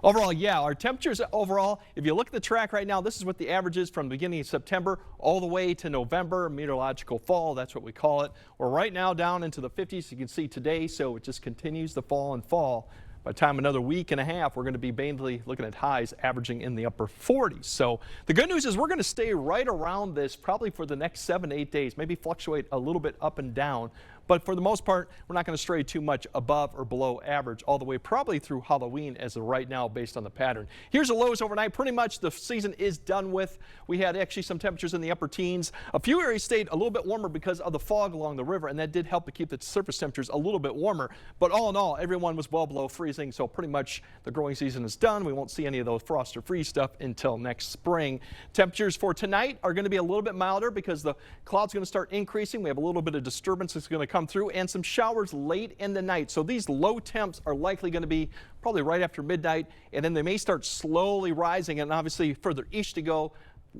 Overall, yeah, our temperatures overall, if you look at the track right now, this is what the average is from the beginning of September all the way to November, meteorological fall, that's what we call it. We're right now down into the 50s, you can see today, so it just continues to fall and fall. By the time another week and a half, we're going to be mainly looking at highs averaging in the upper 40s. So the good news is we're going to stay right around this probably for the next 7 to 8 days, maybe fluctuate a little bit up and down. But for the most part, we're not going to stray too much above or below average all the way probably through Halloween as of right now based on the pattern. Here's the lows overnight. Pretty much the season is done with. We had actually some temperatures in the upper teens. A few areas stayed a little bit warmer because of the fog along the river, and that did help to keep the surface temperatures a little bit warmer. But all in all, everyone was well below freezing, so pretty much the growing season is done. We won't see any of those frost or freeze stuff until next spring. Temperatures for tonight are going to be a little bit milder because the cloud's going to start increasing. We have a little bit of disturbance that's going to come through and some showers late in the night. So these low temps are likely going to be probably right after midnight, and then they may start slowly rising, and obviously further east to go,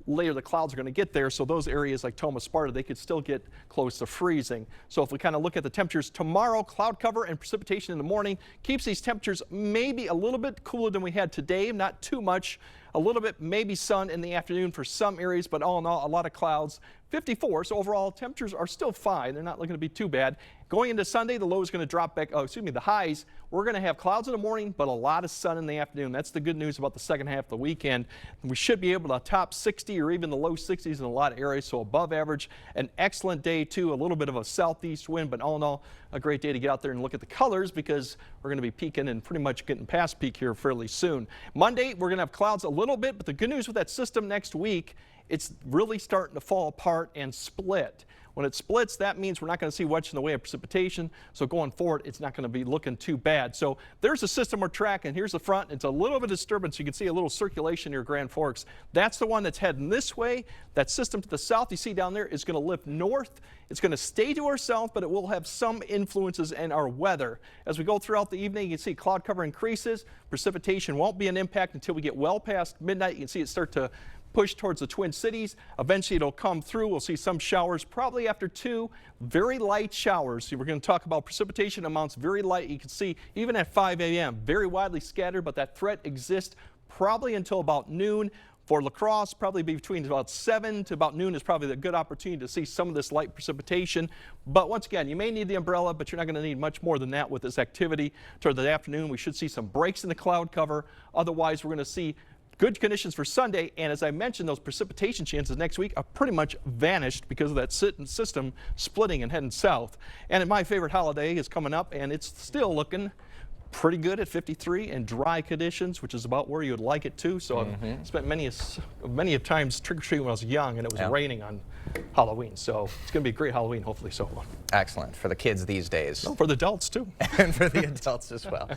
later the clouds are going to get there, so those areas like Tomah, Sparta, they could still get close to freezing. So if we kind of look at the temperatures tomorrow, cloud cover and precipitation in the morning keeps these temperatures maybe a little bit cooler than we had today, not too much. A little bit maybe sun in the afternoon for some areas, but all in all, a lot of clouds. 54, so overall temperatures are still fine. They're not looking to be too bad. Going into Sunday, the low is going to drop back, the highs. We're going to have clouds in the morning, but a lot of sun in the afternoon. That's the good news about the second half of the weekend. We should be able to top 60 or even the low 60s in a lot of areas, so above average. An excellent day, too. A little bit of a southeast wind, but all in all, a great day to get out there and look at the colors because we're going to be peaking and pretty much getting past peak here fairly soon. Monday, we're going to have clouds a little bit, but the good news with that system next week, it's really starting to fall apart and split. When it splits, that means we're not going to see much in the way of precipitation. So going forward, it's not going to be looking too bad. So there's a system we're tracking. Here's the front. It's a little bit of disturbance. You can see a little circulation near Grand Forks. That's the one that's heading this way. That system to the south you see down there is going to lift north. It's going to stay to our south, but it will have some influences in our weather. As we go throughout the evening, you can see cloud cover increases. Precipitation won't be an impact until we get well past midnight. You can see it start to push towards the Twin Cities. Eventually it'll come through. We'll see some showers probably after 2, very light showers. So we're going to talk about precipitation amounts very light. You can see even at 5 a.m. very widely scattered, but that threat exists probably until about noon. For La Crosse, probably between about 7 to about noon is probably a good opportunity to see some of this light precipitation. But once again, you may need the umbrella, but you're not going to need much more than that with this activity. Toward the afternoon, we should see some breaks in the cloud cover. Otherwise, we're going to see good conditions for Sunday, and as I mentioned, those precipitation chances next week are pretty much vanished because of that system splitting and heading south. And my favorite holiday is coming up, and it's still looking pretty good at 53 and dry conditions, which is about where you'd like it to. So I've spent many of times trick-or-treating when I was young, and it was raining on Halloween. So it's going to be a great Halloween, hopefully so. Excellent for the kids these days. No, for the adults too. And for the adults as well.